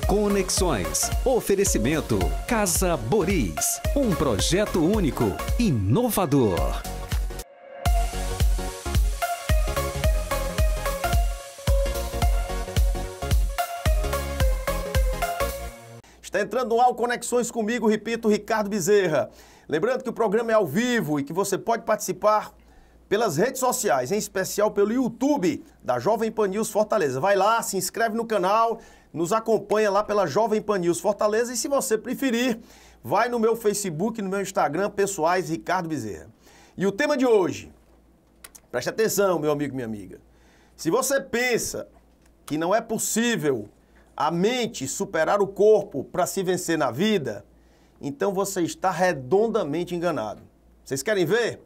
Conexões. Oferecimento Casa Boris. Um projeto único, inovador. Está entrando no ar Conexões comigo, repito, Ricardo Bezerra. Lembrando que o programa é ao vivo e que você pode participar pelas redes sociais, em especial pelo YouTube da Jovem Pan News Fortaleza. Vai lá, se inscreve no canal, nos acompanha lá pela Jovem Pan News Fortaleza e se você preferir, vai no meu Facebook e no meu Instagram pessoais, Ricardo Bezerra. E o tema de hoje, preste atenção, meu amigo e minha amiga. Se você pensa que não é possível a mente superar o corpo para se vencer na vida, então você está redondamente enganado. Vocês querem ver?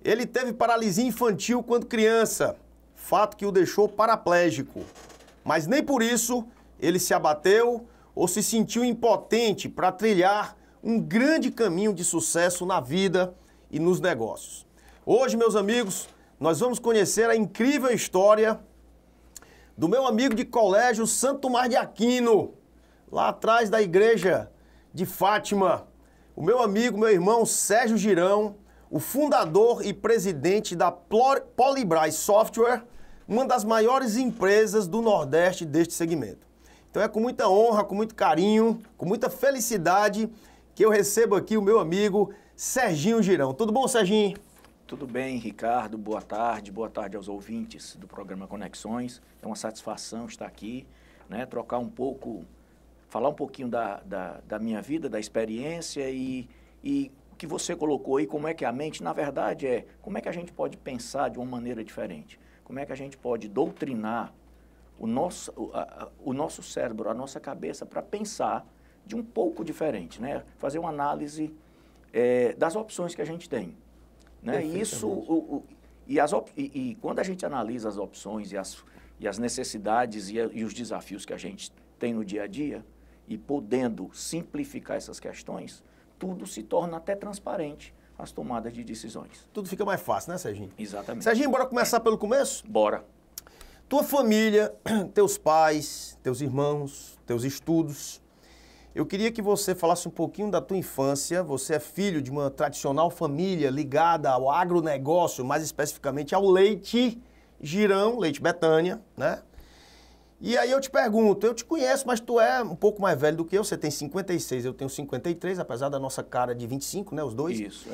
Ele teve paralisia infantil quando criança, fato que o deixou paraplégico. Mas nem por isso ele se abateu ou se sentiu impotente para trilhar um grande caminho de sucesso na vida e nos negócios. Hoje, meus amigos, nós vamos conhecer a incrível história do meu amigo de colégio Santo Tomás de Aquino, lá atrás da igreja de Fátima. O meu amigo, meu irmão Sérgio Girão, o fundador e presidente da Polybras Software, uma das maiores empresas do Nordeste deste segmento. Então é com muita honra, com muito carinho, com muita felicidade que eu recebo aqui o meu amigo Serginho Girão. Tudo bom, Serginho? Tudo bem, Ricardo. Boa tarde aos ouvintes do programa Conexões. É uma satisfação estar aqui, né? Trocar um pouco, falar um pouquinho da minha vida, da experiência e o que você colocou aí, como é que a mente, na verdade, como é que a gente pode pensar de uma maneira diferente? Como é que a gente pode doutrinar o nosso cérebro, a nossa cabeça para pensar de um pouco diferente, né? Fazer uma análise das opções que a gente tem. Né? E quando a gente analisa as opções e as necessidades e os desafios que a gente tem no dia a dia, e podendo simplificar essas questões, tudo se torna até transparente, as tomadas de decisões. Tudo fica mais fácil, né, Serginho? Exatamente. Serginho, bora começar pelo começo? Bora. Tua família, teus pais, teus irmãos, teus estudos. Eu queria que você falasse um pouquinho da tua infância. Você é filho de uma tradicional família ligada ao agronegócio, mais especificamente ao leite Girão, leite Betânia, né? E aí eu te pergunto, eu te conheço, mas tu é um pouco mais velho do que eu, você tem 56, eu tenho 53, apesar da nossa cara de 25, né, os dois. Isso,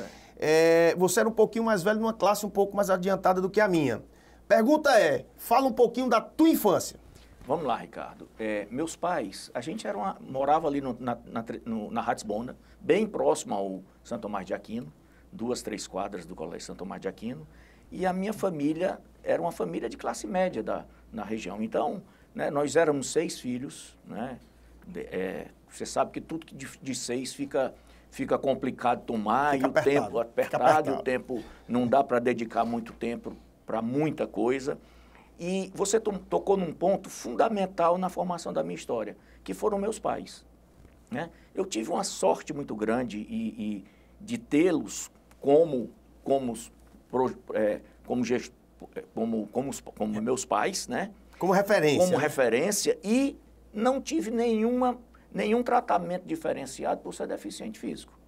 Você era um pouquinho mais velho, numa classe um pouco mais adiantada do que a minha. Pergunta fala um pouquinho da tua infância. Vamos lá, Ricardo. Meus pais, a gente morava ali na Ratisbona, bem próximo ao Santo Tomás de Aquino, 2, 3 quadras do Colégio Santo Tomás de Aquino, e a minha família era uma família de classe média na região. Então, né, nós éramos 6 filhos, né? Você sabe que tudo de 6 fica complicado tomar, e o tempo apertado, e o tempo não dá para dedicar muito tempo para muita coisa. E você tocou num ponto fundamental na formação da minha história, que foram meus pais. Né? Eu tive uma sorte muito grande de tê-los como meus pais, né? Como referência. Como referência, e não tive nenhum tratamento diferenciado por ser deficiente físico.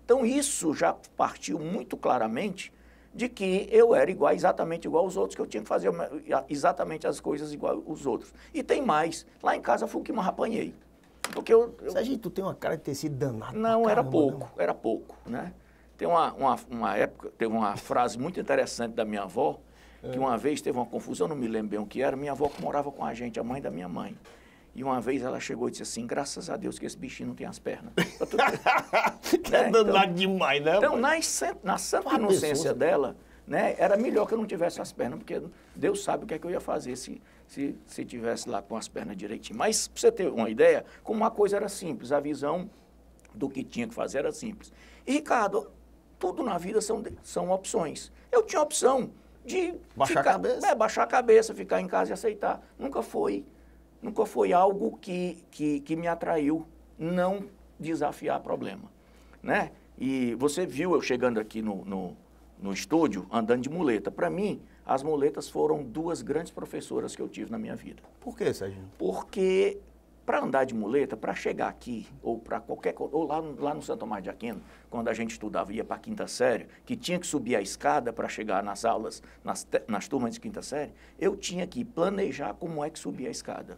Então isso já partiu muito claramente de que eu era exatamente igual aos outros, que eu tinha que fazer exatamente as coisas igual aos outros. E tem mais, lá em casa fui o que mais apanhei. Porque Serginho, tu tem uma cara de ter sido danado. Não, era pouco, né? Tem uma época, teve uma frase muito interessante da minha avó, que uma vez teve uma confusão, não me lembro bem o que era, minha avó que morava com a gente, a mãe da minha mãe. E uma vez ela chegou e disse assim, graças a Deus que esse bichinho não tem as pernas. Que é danado demais, né? Então, na santa inocência dela, né, era melhor que eu não tivesse as pernas, porque Deus sabe o que é que eu ia fazer se tivesse lá com as pernas direitinho. Mas, para você ter uma ideia, como uma coisa era simples, a visão do que tinha que fazer era simples. E, Ricardo, tudo na vida são opções. Eu tinha a opção de baixar a cabeça, ficar em casa e aceitar. Nunca foi algo que me atraiu, não desafiar problema, né? E você viu eu chegando aqui no estúdio, andando de muleta. Para mim, as muletas foram 2 grandes professoras que eu tive na minha vida. Por quê, Serginho? Porque para andar de muleta, para chegar aqui, ou para qualquer ou lá no Santo Tomás de Aquino, quando a gente estudava, ia para a quinta série, que tinha que subir a escada para chegar nas aulas, nas turmas de quinta série, eu tinha que planejar como é que subia a escada.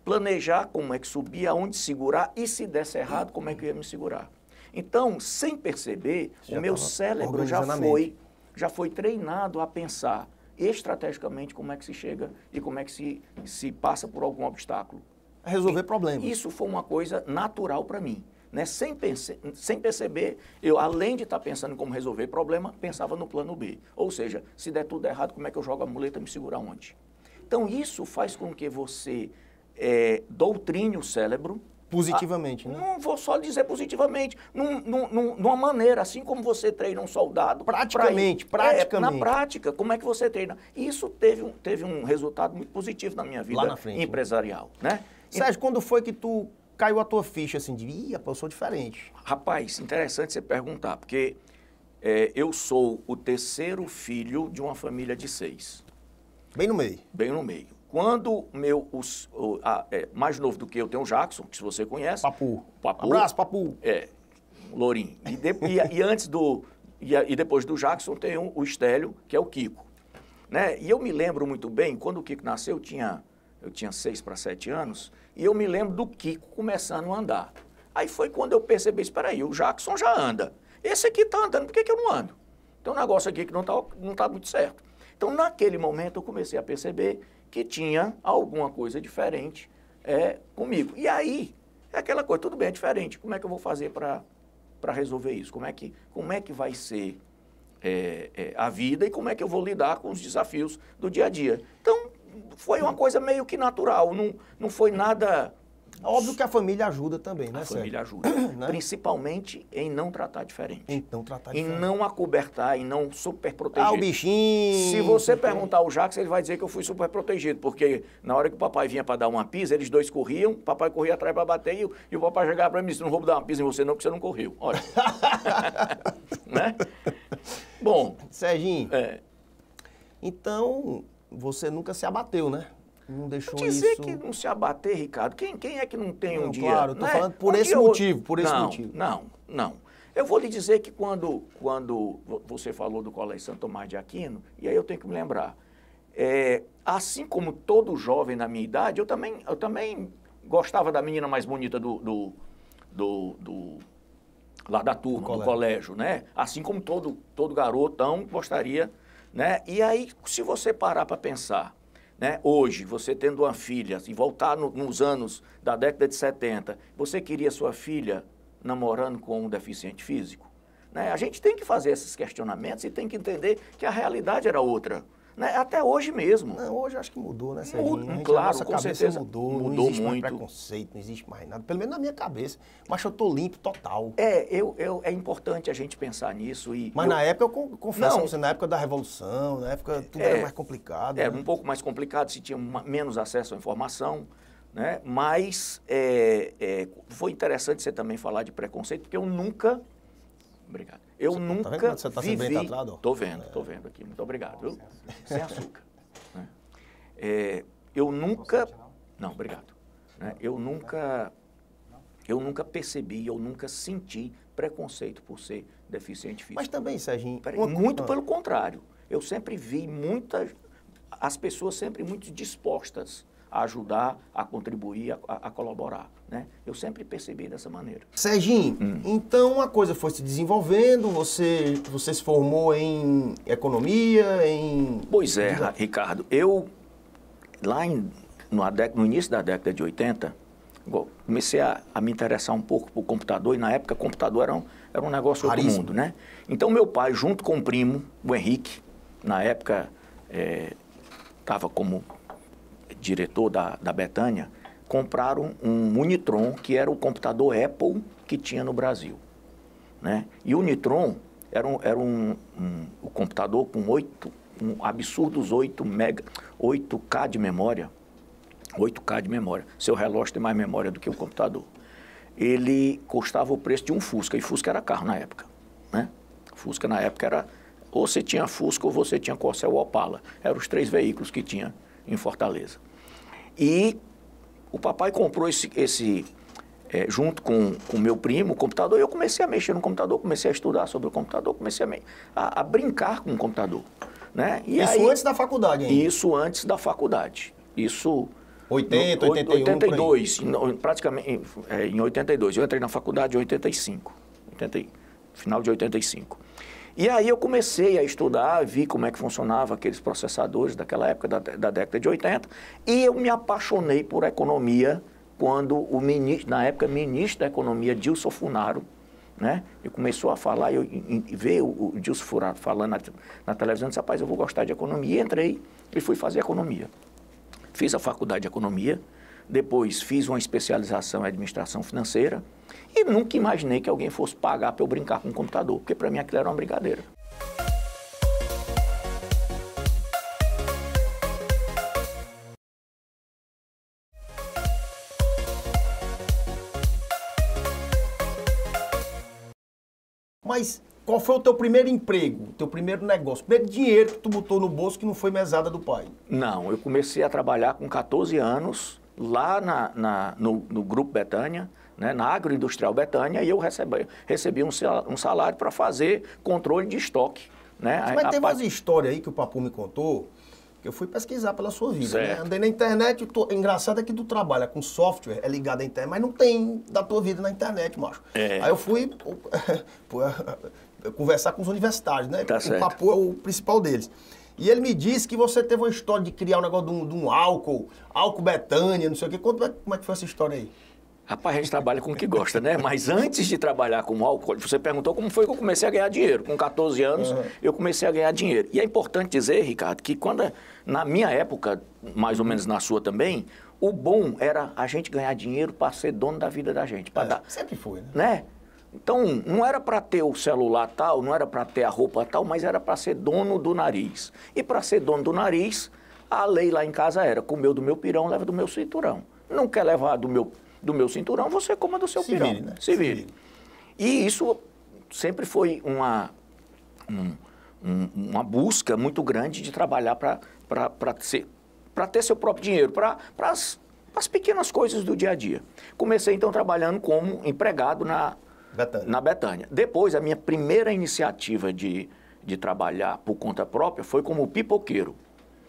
Planejar como é que subia, onde segurar, e se desse errado, como é que eu ia me segurar. Então, sem perceber, o meu cérebro já foi treinado a pensar estrategicamente como é que se chega e como é que se passa por algum obstáculo. Resolver problemas. Isso foi uma coisa natural para mim. Né? Sem perceber, eu, além de estar pensando em como resolver problema, pensava no plano B. Ou seja, se der tudo errado, como é que eu jogo a muleta e me segurar onde? Então, isso faz com que você doutrine o cérebro. Positivamente, né? Não vou só dizer positivamente, numa maneira, assim como você treina um soldado. Praticamente. Na prática, como é que você treina? Isso teve um resultado muito positivo na minha vida empresarial, né? Sérgio, quando foi que tu caiu a tua ficha assim de, eu sou diferente? Rapaz, interessante você perguntar, porque eu sou o terceiro filho de uma família de 6. Bem no meio. Bem no meio. Quando mais novo do que eu tem o Jackson, que se você conhece. Papu. Abraço, Papu. Lourinho. E depois do Jackson tem o Estélio, que é o Kiko. Né? E eu me lembro muito bem, quando o Kiko nasceu, eu tinha 6 para 7 anos, e eu me lembro do Kiko começando a andar. Aí foi quando eu percebi, espera aí, o Jackson já anda. Esse aqui está andando, por que eu não ando? Tem um negócio aqui que não tá muito certo. Então, naquele momento, eu comecei a perceber que tinha alguma coisa diferente comigo. E aí, é aquela coisa, tudo bem, é diferente. Como é que eu vou fazer para resolver isso? Como é que vai ser a vida e como é que eu vou lidar com os desafios do dia a dia? Então, foi uma coisa meio que natural, não foi nada... Óbvio que a família ajuda também, né, Sérgio? A família ajuda, né? Principalmente em não tratar diferente. Em não acobertar, em não super proteger. O bichinho... Se você perguntar ao Jackson, ele vai dizer que eu fui super protegido, porque na hora que o papai vinha para dar uma pisa, eles dois corriam, o papai corria atrás para bater e o papai chegava para mim e disse, não vou dar uma pisa em você não, porque você não correu. Olha. Né? Bom... Serginho, então você nunca se abateu, né? Não deixou dizer isso... que não se abater, Ricardo, quem é que não tem um dia... Claro, eu tô falando por esse motivo, Não. Eu vou lhe dizer que quando você falou do Colégio Santo Tomás de Aquino, e aí eu tenho que me lembrar, assim como todo jovem na minha idade, eu também gostava da menina mais bonita lá da turma, do colégio, né? Assim como todo garotão gostaria, né? E aí, se você parar para pensar, né? Hoje, você tendo uma filha, e voltar nos anos da década de 70, você queria sua filha namorando com um deficiente físico? Né? A gente tem que fazer esses questionamentos e tem que entender que a realidade era outra. Né? Até hoje mesmo. Não, hoje acho que mudou, né, Serginho? Claro, com certeza. Mudou não existe muito. Mais preconceito, não existe mais nada. Pelo menos na minha cabeça. Mas eu tô limpo total. É importante a gente pensar nisso. Mas na época, eu confesso, você, na época da Revolução, na época tudo era mais complicado. Era um pouco mais complicado, se tinha menos acesso à informação. Né? Mas foi interessante você também falar de preconceito, porque eu nunca... Obrigado. Eu nunca tá vendo você tá vivi... bem tratado? Tô vendo aqui. Muito obrigado. Viu? Sem açúcar. Eu nunca... Não, obrigado. Eu nunca percebi, eu nunca senti preconceito por ser deficiente físico. Mas também, Serginho... Muito pelo contrário. Eu sempre vi as pessoas sempre muito dispostas a ajudar, a contribuir, a colaborar, né? Eu sempre percebi dessa maneira. Serginho, então a coisa foi se desenvolvendo, você se formou em economia, Pois é, Ricardo, eu lá no início da década de 80, comecei a me interessar um pouco por computador, e na época computador era um negócio outro mundo, né? Então meu pai, junto com o primo, o Henrique, na época estava como diretor da Betânia, compraram um Unitron, que era o computador Apple que tinha no Brasil. Né? E o Unitron era um computador com absurdos 8K de memória. 8K de memória. Seu relógio tem mais memória do que o computador. Ele custava o preço de um Fusca, e Fusca era carro na época. Né? Fusca na época era... Ou você tinha Fusca ou você tinha Corcel ou Opala. Eram os 3 veículos que tinha em Fortaleza. E o papai comprou junto com o meu primo, o computador, e eu comecei a mexer no computador, comecei a estudar sobre o computador, comecei a brincar com o computador. Né? E isso aí, antes da faculdade ainda? Isso antes da faculdade. Isso... 82, praticamente em 82. Eu entrei na faculdade em 85, final de 85. E aí eu comecei a estudar, vi como é que funcionava aqueles processadores daquela época, da década de 80, e eu me apaixonei por economia quando o ministro, na época, ministro da Economia, Dilson Funaro, né? E começou a falar, ver o Dilson Funaro falando na televisão, disse, rapaz, eu vou gostar de economia, e entrei e fui fazer economia. Fiz a faculdade de economia, depois fiz uma especialização em administração financeira e nunca imaginei que alguém fosse pagar para eu brincar com o computador, porque para mim aquilo era uma brincadeira. Mas qual foi o teu primeiro emprego, teu primeiro negócio, o primeiro dinheiro que tu botou no bolso que não foi mesada do pai? Não, eu comecei a trabalhar com 14 anos lá no Grupo Betânia, né, na Agroindustrial Betânia, e eu recebi um salário para fazer controle de estoque. Né? Mas tem umas histórias aí que o Papu me contou, que eu fui pesquisar pela sua vida. Né? Andei na internet, engraçado é que tu trabalha com software, é ligado à internet, mas não tem da tua vida na internet, macho. Aí eu fui conversar com os universitários, né? Tá o Papu é o principal deles. E ele me disse que você teve uma história de criar um negócio de um álcool Betânia, não sei o quê. Como é que foi essa história aí? Rapaz, a gente trabalha com o que gosta, né? Mas antes de trabalhar com álcool, você perguntou como foi que eu comecei a ganhar dinheiro. Com 14 anos, eu comecei a ganhar dinheiro. E é importante dizer, Ricardo, que na minha época, mais ou menos na sua também, o bom era a gente ganhar dinheiro para ser dono da vida da gente. Sempre foi, né? Então, não era para ter o celular tal, não era para ter a roupa tal, mas era para ser dono do nariz. E para ser dono do nariz, a lei lá em casa era, comeu do meu pirão, leva do meu cinturão. Não quer levar do meu cinturão, você coma do seu pirão. Vire, né? Se vire. E isso sempre foi uma busca muito grande de trabalhar para ter seu próprio dinheiro, para as pequenas coisas do dia a dia. Comecei, então, trabalhando como empregado na Betânia. Depois, a minha primeira iniciativa de trabalhar por conta própria foi como pipoqueiro.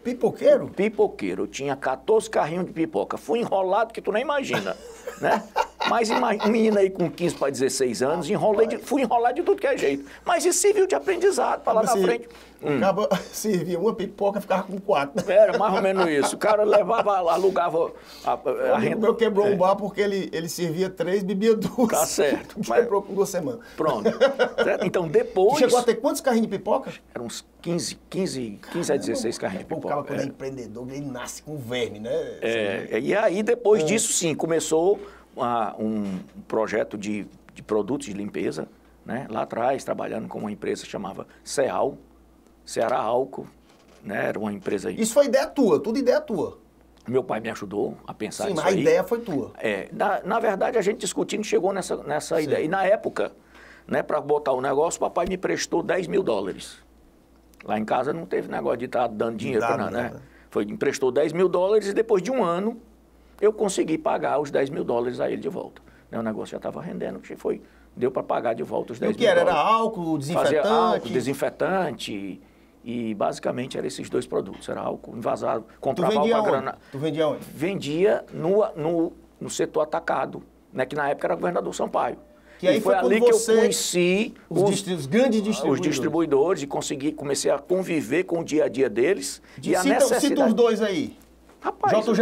Pipoqueiro? Pipoqueiro. Eu tinha 14 carrinhos de pipoca. Fui enrolado que tu nem imagina, né? Mas um menino aí com 15 para 16 anos, fui enrolado de tudo que é jeito. Mas isso serviu de aprendizado para lá na frente. Acaba servia uma pipoca, ficava com 4. Era mais ou menos isso. O cara levava, alugava a renda. O meu quebrou um bar porque ele servia 3, bebia 2. Tá certo. Quebrou com 2 semanas. Pronto. Certo? Então depois... Tu chegou a ter quantos carrinhos de pipoca? Eram uns 15 a 16 carrinhos de pipoca. O cara, quando é empreendedor, ele nasce com verme, né? E aí depois disso, sim, começou um projeto de produtos de limpeza, né? Lá atrás, trabalhando com uma empresa que chamava Ceal, Ceará Álcool, né? Era uma empresa... Isso foi ideia tua, tudo ideia tua. Meu pai me ajudou a pensar nisso. Sim, mas a ideia foi tua. Na verdade, a gente discutindo chegou nessa ideia. E na época, né, para botar o negócio, o papai me prestou $10 mil. Lá em casa não teve negócio de estar dando dinheiro para nada, né? Emprestou $10 mil e depois de um ano eu consegui pagar os $10 mil a ele de volta. O negócio já estava rendendo, deu para pagar de volta os $10 mil. E o que era? Era álcool, desinfetante? Fazia álcool, desenfetante e basicamente eram esses 2 produtos. Era álcool envasado, comprava álcool a granada. Tu vendia onde? Vendia no setor atacado, né, que na época era governador Sampaio. Que aí foi ali que eu conheci os grandes distribuidores. Os distribuidores e comecei a conviver com o dia a dia deles. Cita os 2 aí. Rapaz, JG,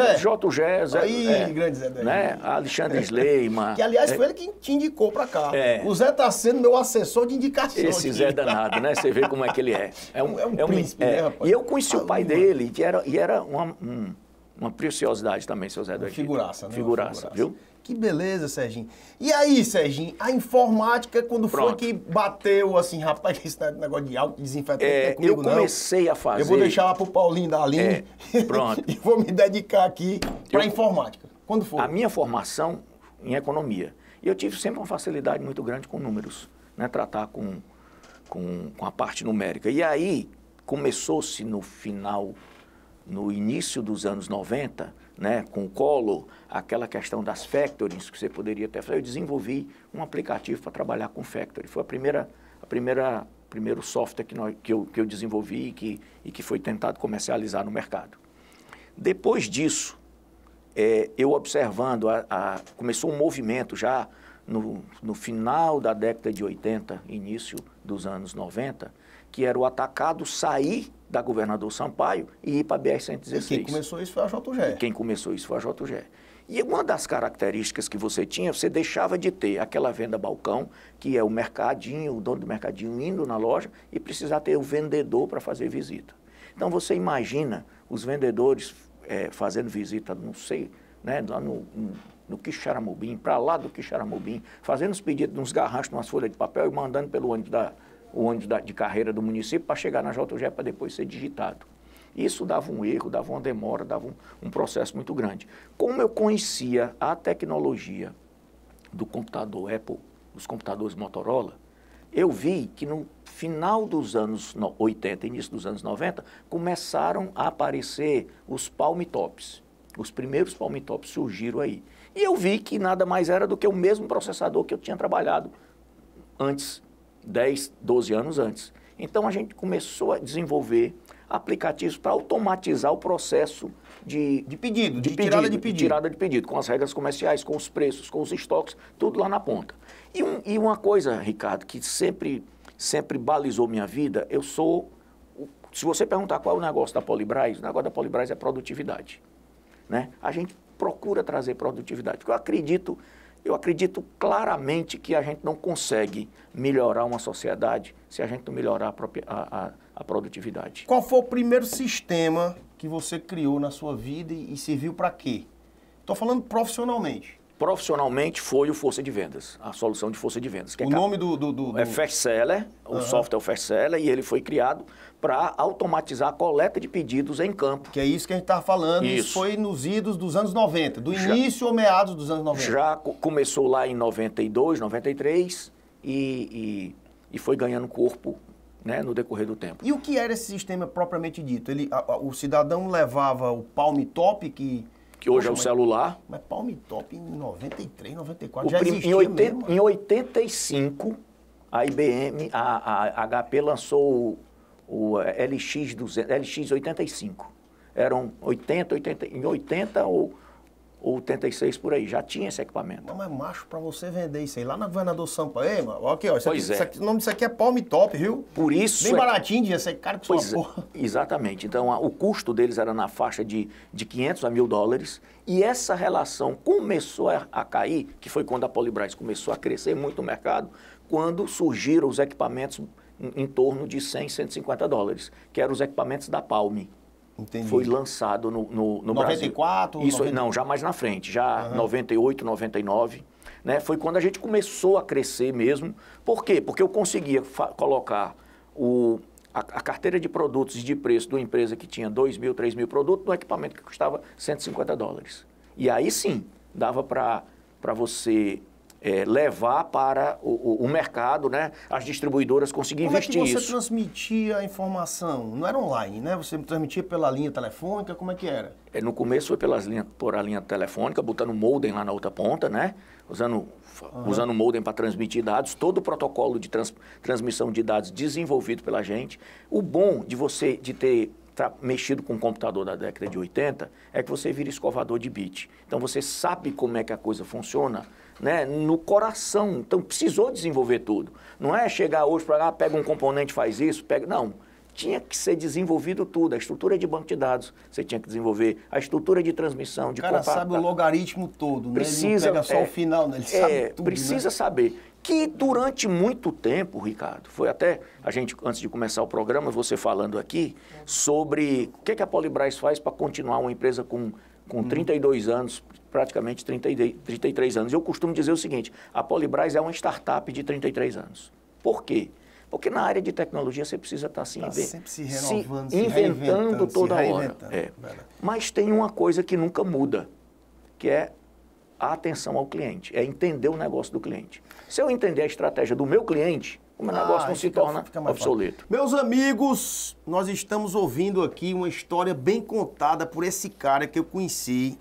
aí, grande Zé Daí. Né? Alexandre Sleima. Que, aliás, foi ele que te indicou pra cá. O Zé tá sendo meu assessor de indicação. Esse aqui. Zé danado, né? Você vê como é que ele é. É um príncipe, né, rapaz? E eu conheci o pai dele, e era uma preciosidade também, seu Zé Daí. Figuraça, né? Figuraça, viu? Que beleza, Serginho. E aí, Serginho, a informática, quando foi que bateu, assim, rapaz, esse negócio de álcool, desinfetante, comigo, eu comecei a fazer... Eu vou deixar lá pro Paulinho da Aline. Pronto. E vou me dedicar aqui pra informática. Quando foi? A minha formação em economia. E eu tive sempre uma facilidade muito grande com números, né? Tratar com a parte numérica. E aí, começou-se no início dos anos 90, né, com o Collor, aquela questão das factories que você poderia ter feito, eu desenvolvi um aplicativo para trabalhar com factory. Foi primeiro software que eu desenvolvi e que foi tentado comercializar no mercado. Depois disso, eu observando, começou um movimento já no final da década de 80, início dos anos 90, que era o atacado sair da Governador Sampaio e ir para a BR-116. E quem começou isso foi a JG. Quem começou isso foi a JG. E uma das características que você tinha, você deixava de ter aquela venda balcão, que é o mercadinho, o dono do mercadinho indo na loja e precisar ter o vendedor para fazer visita. Então você imagina os vendedores fazendo visita, não sei, né, lá no Quixaramobim, para lá do Quixaramobim, fazendo os pedidos nos garranchos, nas folhas de papel e mandando pelo ônibus de carreira do município para chegar na JG para depois ser digitado. Isso dava um erro, dava uma demora, dava um processo muito grande. Como eu conhecia a tecnologia do computador Apple, dos computadores Motorola, eu vi que no final dos anos 80, início dos anos 90, começaram a aparecer os Palm Tops. Os primeiros Palm Tops surgiram aí. E eu vi que nada mais era do que o mesmo processador que eu tinha trabalhado antes, 10, 12 anos antes. Então a gente começou a desenvolver aplicativos para automatizar o processo de tirada de pedido, com as regras comerciais, com os preços, com os estoques, tudo lá na ponta. E uma coisa, Ricardo, que sempre balizou minha vida, se você perguntar qual é o negócio da Polybras, o negócio da Polybras é produtividade, né? A gente procura trazer produtividade, porque eu acredito claramente que a gente não consegue melhorar uma sociedade se a gente não melhorar a produtividade. Qual foi o primeiro sistema que você criou na sua vida e serviu para quê? Estou falando profissionalmente. Profissionalmente foi o Força de Vendas, a solução de Força de Vendas. Que o nome é Fast Seller, o software é o Fast Seller, e ele foi criado para automatizar a coleta de pedidos em campo. Que é isso que a gente estava falando, isso foi nos idos dos anos 90, início ou meados dos anos 90. Já começou lá em 92, 93 e foi ganhando corpo, né, no decorrer do tempo. E o que era esse sistema propriamente dito? O cidadão levava o Palm Top, que hoje é o celular. Mas Palm Top em 93, 94 já existia mesmo. Em 85, a IBM, a HP lançou o LX85. Eram 80 ou 86 por aí, já tinha esse equipamento. Mas macho, para você vender isso aí lá na Governador Sampaio, mano, aqui, ó, o nome disso aqui é Palm Top, viu? Por isso bem baratinho, dia, esse cara que só porra. Exatamente, então o custo deles era na faixa de 500 a $1.000, e essa relação começou a cair, que foi quando a Polybras começou a crescer muito no mercado, quando surgiram os equipamentos em torno de 100, $150, que eram os equipamentos da Palm. Entendi. Foi lançado no 94? Brasil. Isso, não, já mais na frente, já 98, 99. Né? Foi quando a gente começou a crescer mesmo. Por quê? Porque eu conseguia colocar a carteira de produtos e de preço de uma empresa que tinha 2.000, 3.000 produtos no equipamento que custava $150. E aí sim, dava para você levar para o mercado, né? As distribuidoras conseguiam investir isso. Como é que você transmitia a informação? Não era online, né? Você transmitia pela linha telefônica, como é que era? No começo foi por a linha telefônica, botando modem lá na outra ponta, né? Usando modem para transmitir dados, todo o protocolo de transmissão de dados desenvolvido pela gente. O bom de ter mexido com o computador da década de 80 é que você vira escovador de bit. Então você sabe como é que a coisa funciona, né, no coração. Então precisou desenvolver tudo. Não é chegar hoje para lá, pega um componente, faz isso, não. Tinha que ser desenvolvido tudo. A estrutura de banco de dados você tinha que desenvolver, a estrutura de transmissão, de compactar. O cara sabe o logaritmo todo, né? Precisa, ele não pega só o final, né? Ele sabe tudo, precisa saber. Que durante muito tempo, Ricardo, foi até a gente, antes de começar o programa, você falando aqui sobre o que a Polybras faz para continuar uma empresa com 32 anos, praticamente 33 anos. Eu costumo dizer o seguinte, a Polybras é uma startup de 33 anos. Por quê? Porque na área de tecnologia você precisa estar sempre se renovando, inventando toda hora. Mas tem uma coisa que nunca muda, que é a atenção ao cliente, é entender o negócio do cliente. Se eu entender a estratégia do meu cliente, o meu negócio não se torna obsoleto. Meus amigos, nós estamos ouvindo aqui uma história bem contada por esse cara que eu conheci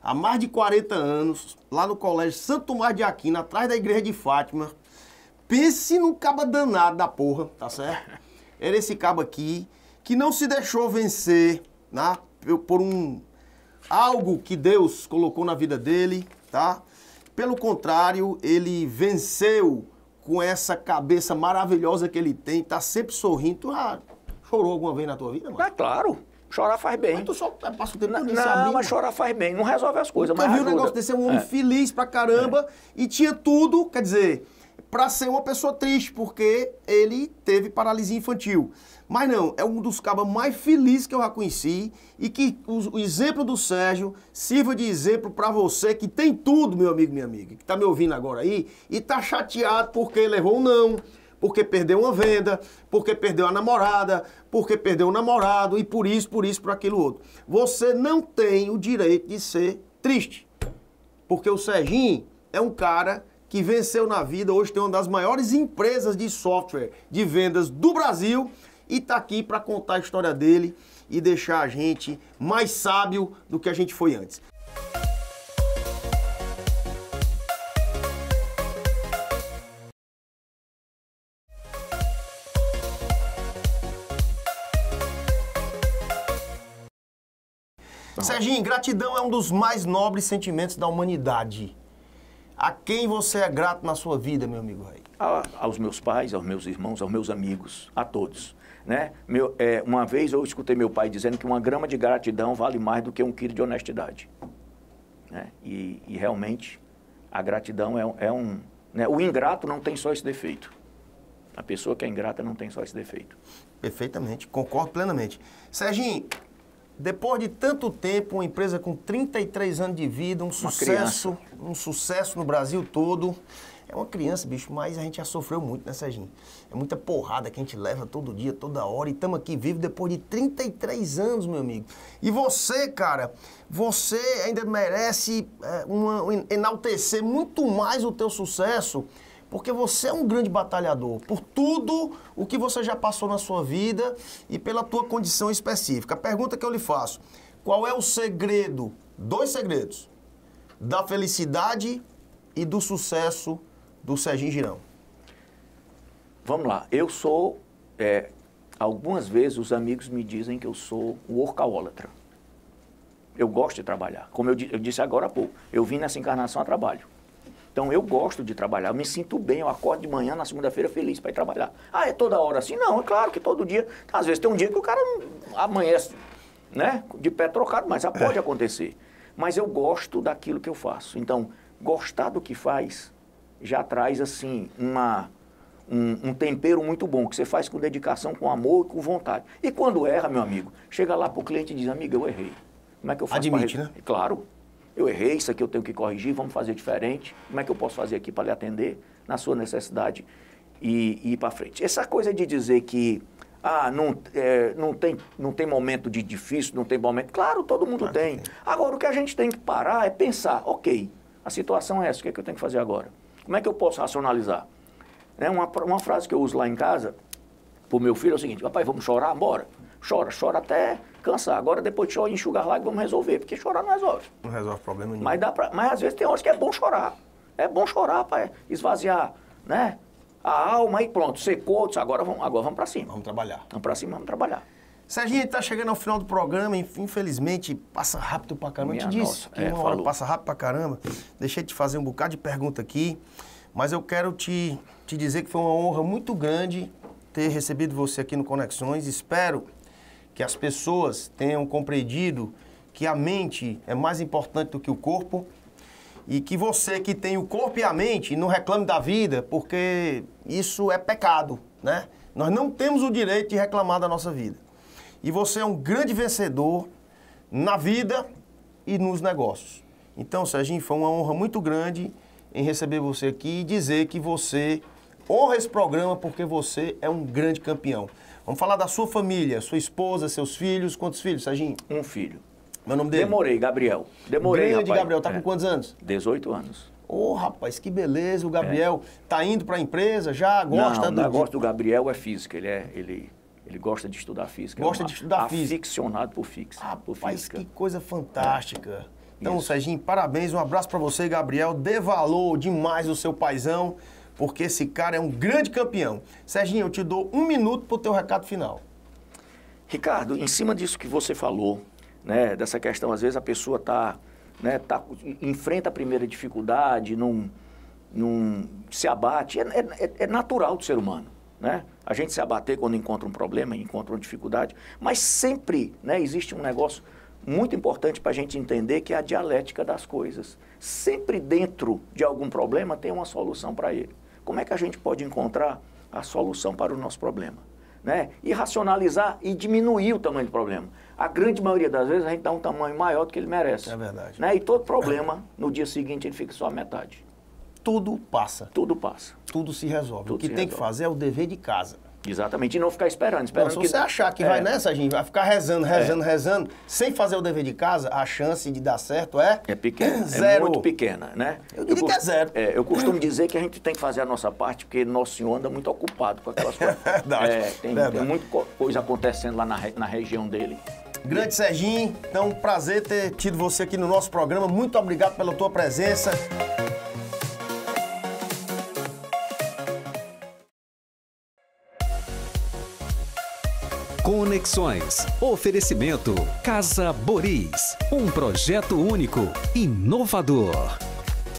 há mais de 40 anos, lá no Colégio Santo Tomás de Aquino, atrás da igreja de Fátima. Pense num caba danado da porra, tá certo? Era esse caba aqui, que não se deixou vencer, né, por algo que Deus colocou na vida dele, tá? Pelo contrário, ele venceu com essa cabeça maravilhosa que ele tem, tá sempre sorrindo. Tu já chorou alguma vez na tua vida, mano? É claro. Chorar faz bem. Mas tu só passa o tempo todo Não, mas chorar faz bem. Não resolve as coisas, mas viu ajuda. um negócio desse, é um homem feliz pra caramba e tinha tudo, quer dizer, pra ser uma pessoa triste, porque ele teve paralisia infantil. Mas não, é um dos cabas mais felizes que eu já conheci e que o exemplo do Sérgio sirva de exemplo pra você que tem tudo, meu amigo, minha amiga, que tá me ouvindo agora aí e tá chateado porque levou um não, porque perdeu uma venda, porque perdeu a namorada, porque perdeu o namorado e por isso, por aquilo outro. Você não tem o direito de ser triste, porque o Serginho é um cara que venceu na vida, hoje tem uma das maiores empresas de software de vendas do Brasil e tá aqui para contar a história dele e deixar a gente mais sábio do que a gente foi antes. Serginho, gratidão é um dos mais nobres sentimentos da humanidade. A quem você é grato na sua vida, meu amigo Rei? Aos meus pais, aos meus irmãos, aos meus amigos, a todos. Né? Uma vez eu escutei meu pai dizendo que 1 grama de gratidão vale mais do que 1 quilo de honestidade. Né? E realmente a gratidão né? O ingrato não tem só esse defeito. A pessoa que é ingrata não tem só esse defeito. Perfeitamente, concordo plenamente. Serginho, depois de tanto tempo, uma empresa com 33 anos de vida, um sucesso no Brasil todo. É uma criança, bicho, mas a gente já sofreu muito, né, Serginho? É muita porrada que a gente leva todo dia, toda hora, e estamos aqui vivos depois de 33 anos, meu amigo. E você, cara, você ainda merece enaltecer muito mais o teu sucesso, porque você é um grande batalhador, por tudo o que você já passou na sua vida e pela tua condição específica. A pergunta que eu lhe faço, qual é o segredo, 2 segredos, da felicidade e do sucesso do Serginho Girão? Vamos lá, eu sou, algumas vezes os amigos me dizem que eu sou um workahólatra. Eu gosto de trabalhar, como eu disse agora há pouco, eu vim nessa encarnação a trabalho. Então eu gosto de trabalhar, eu me sinto bem, eu acordo de manhã na segunda-feira feliz para ir trabalhar. Ah, é toda hora assim? Não, é claro que todo dia, às vezes tem um dia que o cara amanhece, né, de pé trocado, mas já pode acontecer. Mas eu gosto daquilo que eu faço, então gostar do que faz já traz assim um tempero muito bom, que você faz com dedicação, com amor e com vontade. E quando erra, meu amigo, chega lá para o cliente e diz, amiga, eu errei. Como é que eu faço? Admite, né? Claro. Eu errei, isso aqui eu tenho que corrigir, vamos fazer diferente. Como é que eu posso fazer aqui para lhe atender na sua necessidade e ir para frente? Essa coisa de dizer que não tem momento de difícil, não tem momento... Claro, todo mundo tem. Agora, o que a gente tem que parar é pensar, ok, a situação é essa, o que é que eu tenho que fazer agora? Como é que eu posso racionalizar? Uma frase que eu uso lá em casa, para o meu filho, é o seguinte, papai, vamos chorar? Bora. Chora até cansar. Agora, depois de enxugar lá, vamos resolver, porque chorar não resolve. Não resolve problema nenhum. Mas às vezes tem horas que é bom chorar. É bom chorar para esvaziar, né, a alma e pronto, secou, agora vamos para cima. Vamos trabalhar. Vamos para cima, vamos trabalhar. Serginho, a gente tá chegando ao final do programa, infelizmente passa rápido pra caramba. Eu te disse que uma hora passa rápido pra caramba. Deixei de te fazer um bocado de pergunta aqui, mas eu quero te dizer que foi uma honra muito grande ter recebido você aqui no Conexões. Espero que as pessoas tenham compreendido que a mente é mais importante do que o corpo e que você que tem o corpo e a mente não reclame da vida, porque isso é pecado, né? Nós não temos o direito de reclamar da nossa vida. E você é um grande vencedor na vida e nos negócios. Então, Serginho, foi uma honra muito grande em receber você aqui e dizer que você honra esse programa porque você é um grande campeão. Vamos falar da sua família, sua esposa, seus filhos. Quantos filhos, Serginho? Um filho. Meu nome dele? Demorei, Gabriel. Demorei, grande rapaz. Gabriel, tá com quantos anos? 18 anos. Ô, rapaz, que beleza. O Gabriel tá indo para a empresa, já gosta do... O negócio do Gabriel é física. Ele gosta de estudar física. Gosta de estudar física. Aficionado por física. Rapaz, que coisa fantástica. Então, Isso. Serginho, parabéns, um abraço para você, Gabriel. Dê valor demais o seu paizão, porque esse cara é um grande campeão. Serginho, eu te dou 1 minuto pro teu recado final. Ricardo, em cima disso que você falou, né, dessa questão, às vezes a pessoa enfrenta a primeira dificuldade, não se abate, é natural do ser humano, né? A gente se abater quando encontra um problema, encontra uma dificuldade, mas sempre, né, existe um negócio muito importante para a gente entender, que é a dialética das coisas. Sempre dentro de algum problema tem uma solução para ele. Como é que a gente pode encontrar a solução para o nosso problema? Né? E racionalizar e diminuir o tamanho do problema. A grande maioria das vezes a gente dá um tamanho maior do que ele merece. É verdade. Né? E todo problema, no dia seguinte, ele fica só a metade. Tudo passa. Tudo passa. Tudo se resolve. Tudo o que se tem que resolve. fazer é o dever de casa. Exatamente. E não ficar esperando Não, se você achar que vai nessa, gente, vai ficar rezando, sem fazer o dever de casa, a chance de dar certo é pequena. zero. É muito pequena, né? Eu diria que é zero. Eu costumo dizer que a gente tem que fazer a nossa parte, porque Nosso Senhor anda muito ocupado com aquelas coisas. Verdade. Tem muita coisa acontecendo lá na região dele. Grande Serginho, então prazer ter tido você aqui no nosso programa. Muito obrigado pela tua presença. Conexões. Oferecimento Casa Boris. Um projeto único, inovador.